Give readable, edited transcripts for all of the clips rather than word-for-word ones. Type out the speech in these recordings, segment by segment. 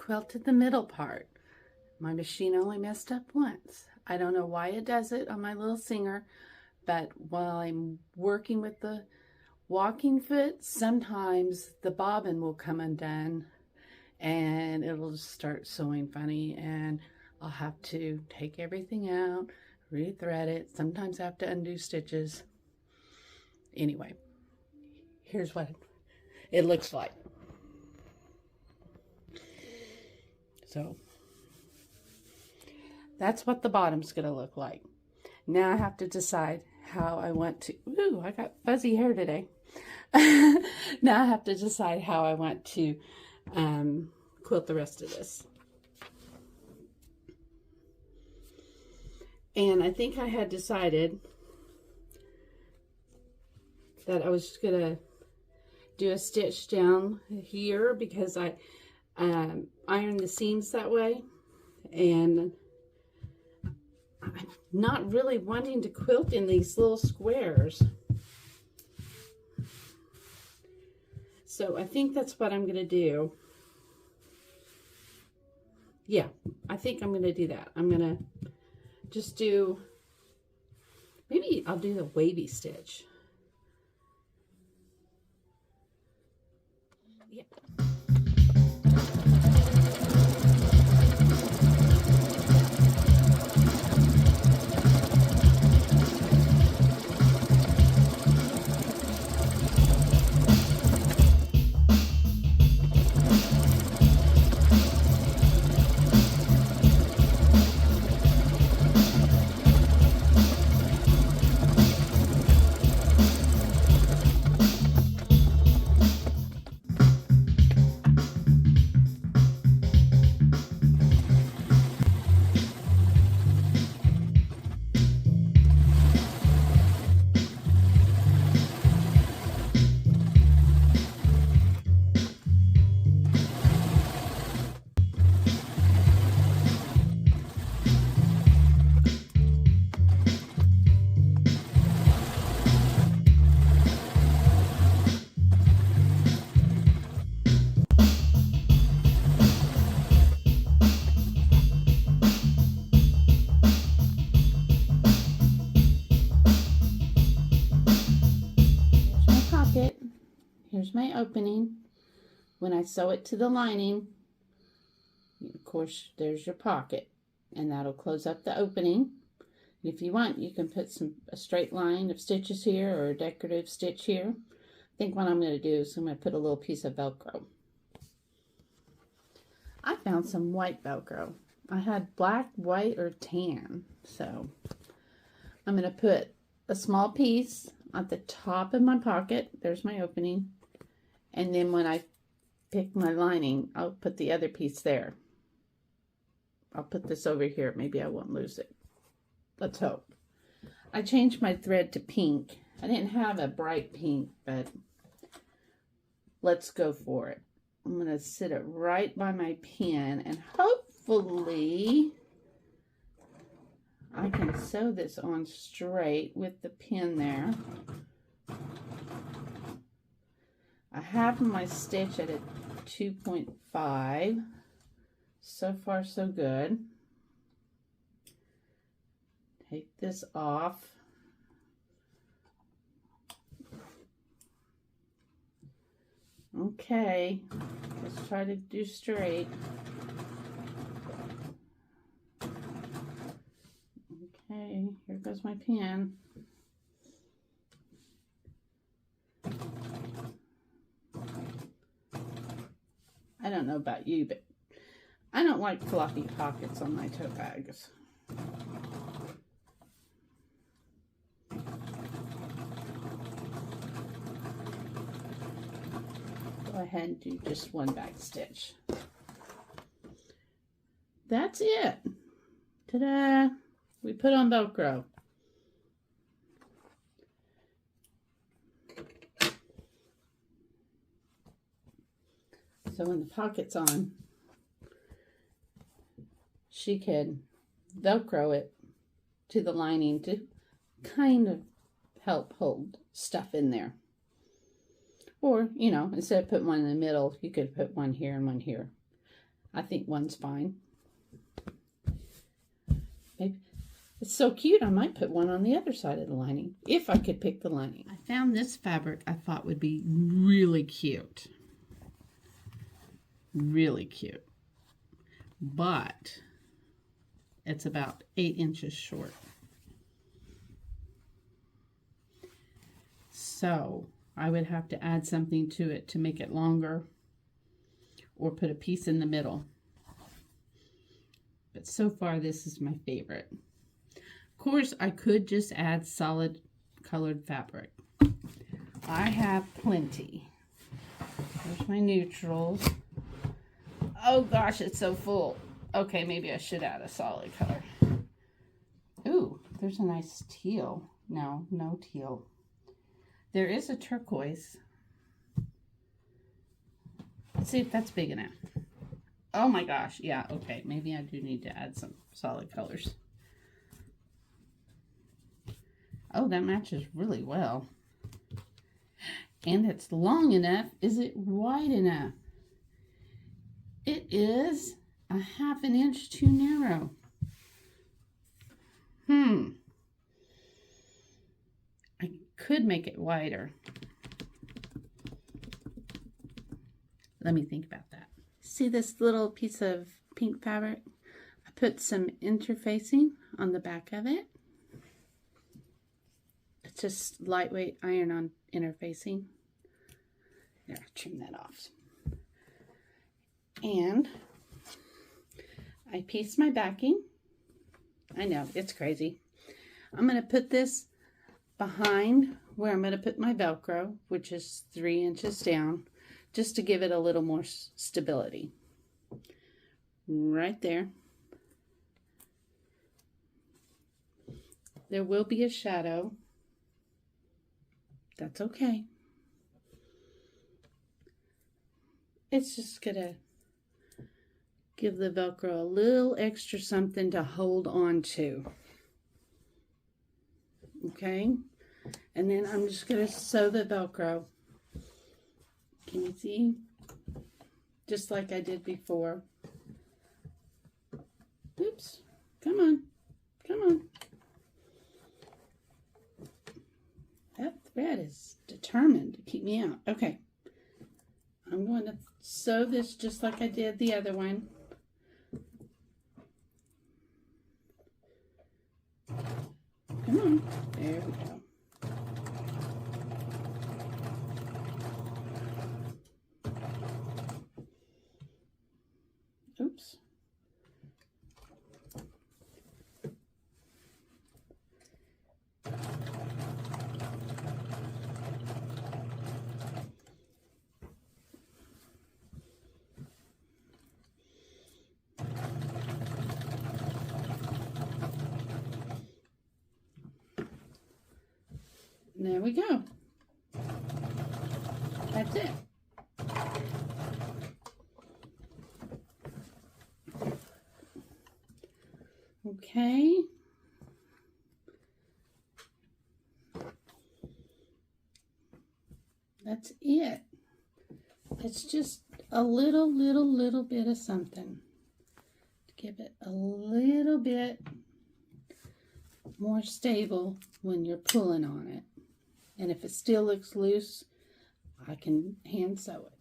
quilted the middle part. My machine only messed up once. I don't know why it does it on my little Singer, but while I'm working with the walking foot, sometimes the bobbin will come undone and it'll just start sewing funny, and I'll have to take everything out, rethread it. Sometimes I have to undo stitches. Anyway, here's what it looks like. So that's what the bottom's going to look like. Now I have to decide how I want to, ooh, I got fuzzy hair today. Now I have to decide how I want to quilt the rest of this. And I think I had decided that I was just going to do a stitch down here because I iron the seams that way, and I'm not really wanting to quilt in these little squares. So I think that's what I'm going to do. Yeah, I think I'm going to do that. I'm going to just do, maybe I'll do the wavy stitch. Yeah. Here's my opening. When I sew it to the lining, of course, there's your pocket, and that'll close up the opening. And if you want, you can put a straight line of stitches here or a decorative stitch here. I think what I'm going to do is I'm going to put a little piece of Velcro. I found some white Velcro. I had black, white, or tan. So I'm going to put a small piece at the top of my pocket. There's my opening. And then when I pick my lining, I'll put the other piece there. I'll put this over here. Maybe I won't lose it. Let's hope. I changed my thread to pink. I didn't have a bright pink, but let's go for it. I'm going to sit it right by my pin, and hopefully I can sew this on straight with the pin there. I have my stitch at a 2.5. So far, so good. Take this off. Okay, let's try to do straight. Okay, here goes my pin. I don't know about you, but I don't like floppy pockets on my tote bags. Go ahead and do just one back stitch. That's it. Ta-da! We put on Velcro. So when the pocket's on, she can Velcro it to the lining to kind of help hold stuff in there. Or, you know, instead of putting one in the middle, you could put one here and one here. I think one's fine. Maybe. It's so cute, I might put one on the other side of the lining, if I could pick the lining. I found this fabric I thought would be really cute. Really cute. But it's about 8 inches short. So I would have to add something to it to make it longer, or put a piece in the middle. But so far, this is my favorite. Of course, I could just add solid colored fabric. I have plenty. There's my neutrals. Oh gosh, it's so full. Okay, maybe I should add a solid color. Ooh, there's a nice teal. No, no teal. There is a turquoise. Let's see if that's big enough. Oh my gosh, yeah, okay. Maybe I do need to add some solid colors. Oh, that matches really well. And it's long enough. Is it wide enough? It is a 1/2 inch too narrow. I could make it wider. Let me think about that. See this little piece of pink fabric? I put some interfacing on the back of it. It's just lightweight iron-on interfacing. There, trim that off. And I pieced my backing. I know, it's crazy. I'm going to put this behind where I'm going to put my Velcro, which is 3 inches down, just to give it a little more stability. Right there. There will be a shadow. That's okay. It's just going to give the Velcro a little extra something to hold on to. Okay? And then I'm just going to sew the Velcro. Can you see? Just like I did before. Oops. Come on. Come on. That thread is determined to keep me out. Okay. I'm going to sew this just like I did the other one. Come on. There we go. Oops. There we go. That's it. Okay. That's it. It's just a little bit of something to give it a little bit more stable when you're pulling on it. And if it still looks loose, I can hand sew it.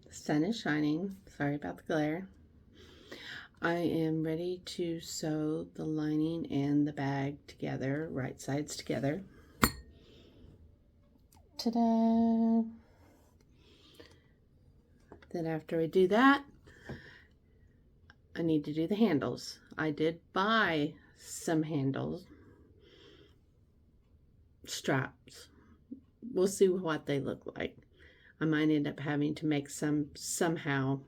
Sun is shining. Sorry about the glare. I am ready to sew the lining and the bag together, right sides together. Ta-da! Then after I do that, I need to do the handles. I did buy some handles, straps. We'll see what they look like. I might end up having to make some somehow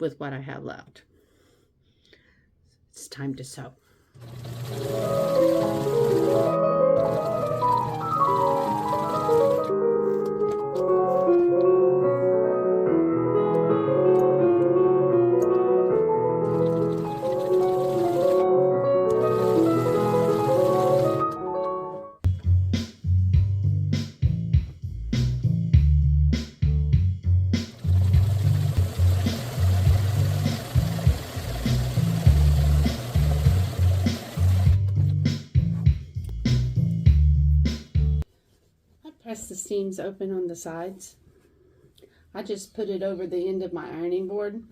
with what I have left. It's time to sew. Press the seams open on the sides. I just put it over the end of my ironing board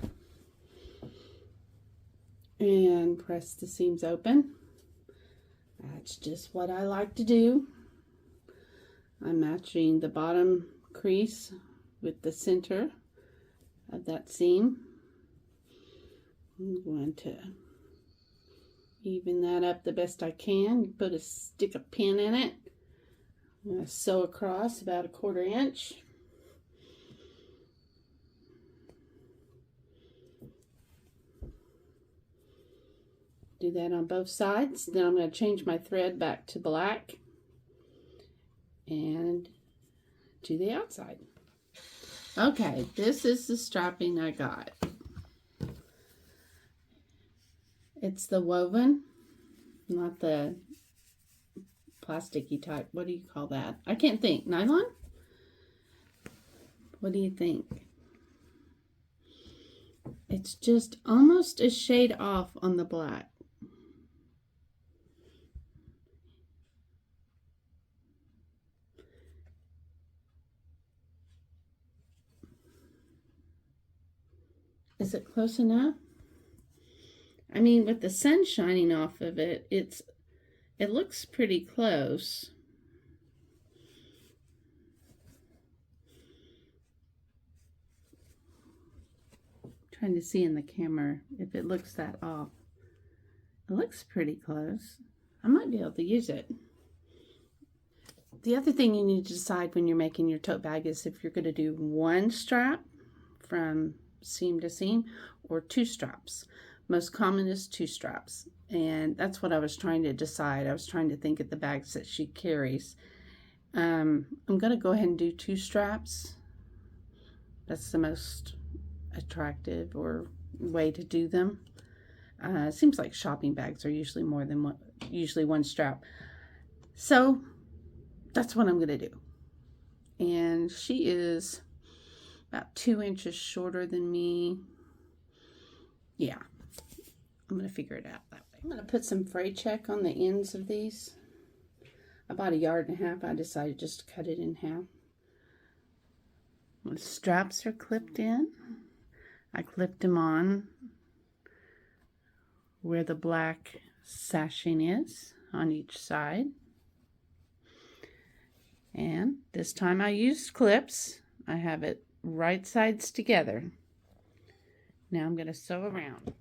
and press the seams open. That's just what I like to do. I'm matching the bottom crease with the center of that seam. I'm going to even that up the best I can. Stick a pin in it. I'm going to sew across about 1/4 inch. Do that on both sides. Then I'm going to change my thread back to black and to the outside. Okay, this is the strapping I got. It's the woven, not the plasticky type. What do you call that? I can't think. Nylon? What do you think? It's just almost a shade off on the black. Is it close enough? I mean, with the sun shining off of it, it looks pretty close. Trying to see in the camera if it looks that off. It looks pretty close. I might be able to use it. The other thing you need to decide when you're making your tote bag is if you're going to do one strap from seam to seam or 2 straps. Most common is 2 straps, and that's what I was trying to decide. I was trying to think of the bags that she carries. I'm going to go ahead and do 2 straps. That's the most attractive or way to do them. It seems like shopping bags are usually more than one, usually 1 strap. So that's what I'm going to do. And she is about 2 inches shorter than me. Yeah. I'm going to figure it out that way. I'm going to put some fray check on the ends of these. About 1.5 yards. I decided just to cut it in half. The straps are clipped in. I clipped them on where the black sashing is on each side. And this time I used clips. I have it right sides together. Now I'm going to sew around.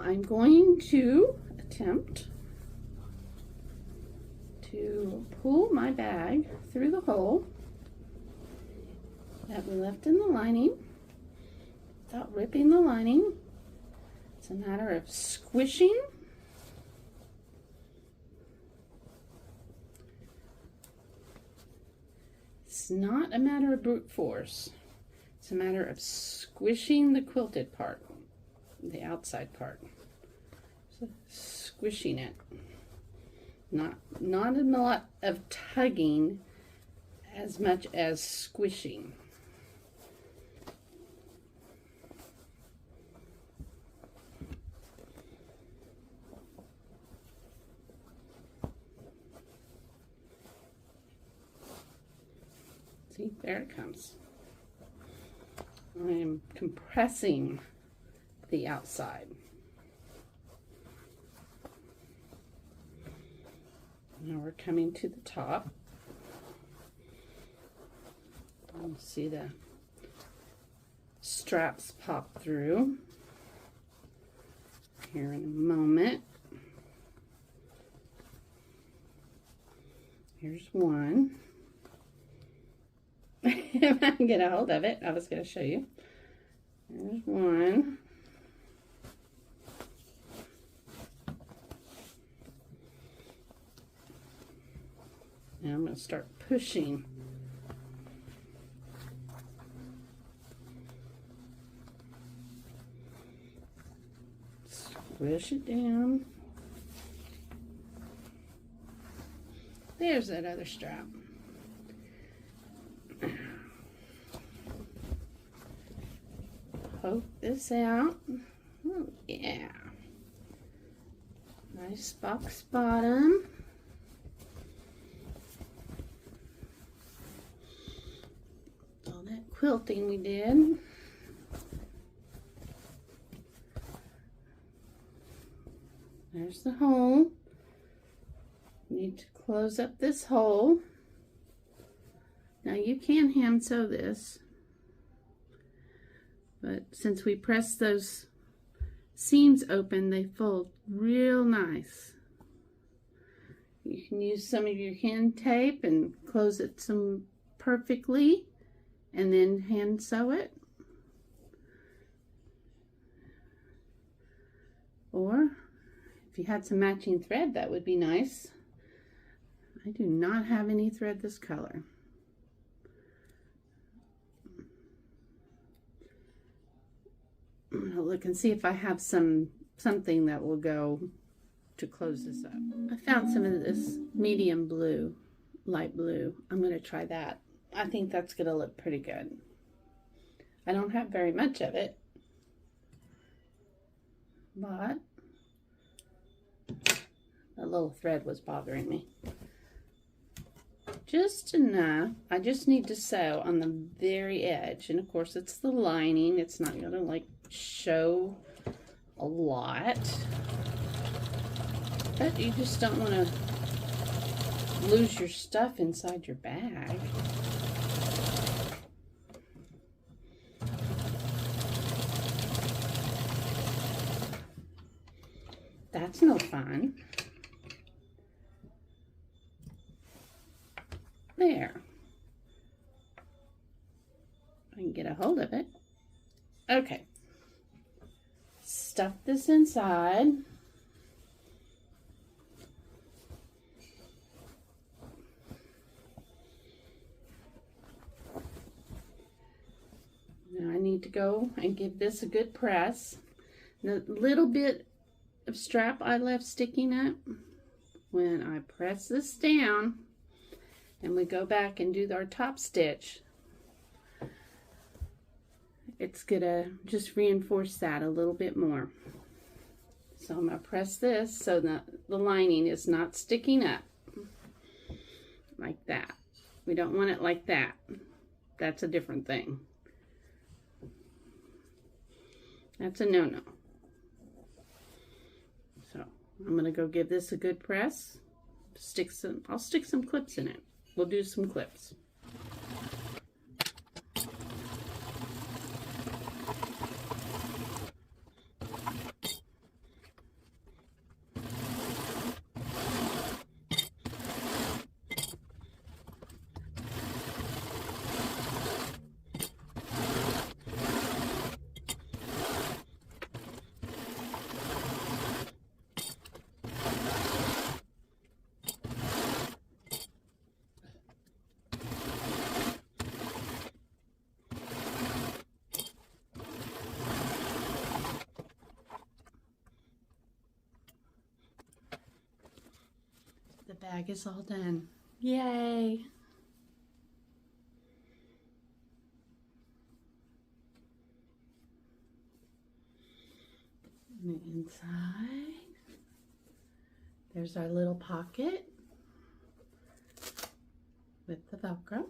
I'm going to attempt to pull my bag through the hole that we left in the lining without ripping the lining. It's a matter of squishing It's not a matter of brute force. It's a matter of squishing the quilted part, the outside part. So squishing it. Not a lot of tugging as much as squishing. See, there it comes. I am compressing the outside. Now we're coming to the top. You'll see the straps pop through here in a moment. Here's one. If I can get a hold of it, I was going to show you. There's one. Now I'm going to start pushing. Squish it down. There's that other strap. Poke this out. Oh, yeah. Nice box bottom. All that quilting we did. There's the hole. Need to close up this hole. Now you can hand sew this, but since we press those seams open, they fold real nice. You can use some of your hand tape and close it some perfectly and then hand sew it. Or if you had some matching thread, that would be nice. I do not have any thread this color. I'm gonna look and see if I have something that will go to close this up. I found some of this medium blue, light blue. I'm gonna try that. I think that's gonna look pretty good. I don't have very much of it, but a little thread was bothering me. Just enough. I just need to sew on the very edge, and of course it's the lining. It's not gonna like show a lot, but you just don't want to lose your stuff inside your bag. That's no fun. There. I can get a hold of it. Okay. Stuff this inside. Now I need to go and give this a good press. The little bit of strap I left sticking up, when I press this down and we go back and do our top stitch, it's gonna just reinforce that a little bit more. So I'm gonna press this so that the lining is not sticking up like that. We don't want it like that. That's a different thing. That's a no-no. So I'm gonna go give this a good press. I'll stick some clips in it. We'll do some clips. bag is all done. Yay! And the inside, there's our little pocket with the Velcro.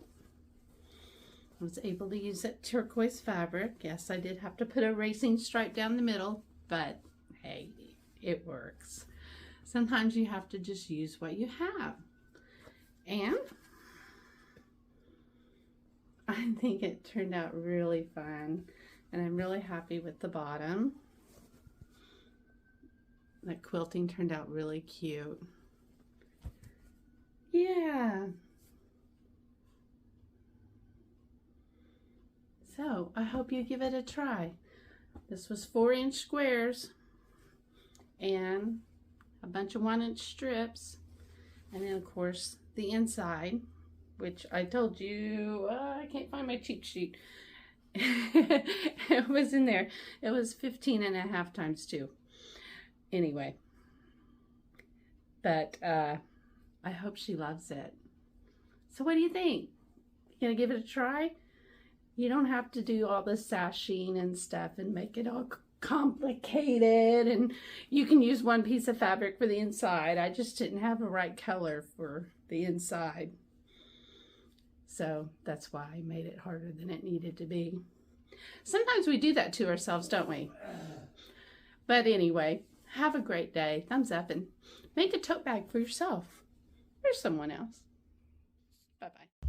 I was able to use that turquoise fabric. Yes, I did have to put a racing stripe down the middle, but hey, it works. Sometimes you have to just use what you have. And I think it turned out really fun, and I'm really happy with the bottom. That quilting turned out really cute. Yeah. So I hope you give it a try. This was 4-inch squares and a bunch of 1-inch strips, and then of course the inside, which I told you, I can't find my cheat sheet. It was in there. It was 15.5 times 2. Anyway, but I hope she loves it. So what do you think? You gonna give it a try? You don't have to do all the sashing and stuff and make it all complicated, and you can use one piece of fabric for the inside. I just didn't have the right color for the inside, so that's why I made it harder than it needed to be. Sometimes we do that to ourselves, don't we? But anyway, have a great day. Thumbs up and make a tote bag for yourself or someone else. Bye-bye.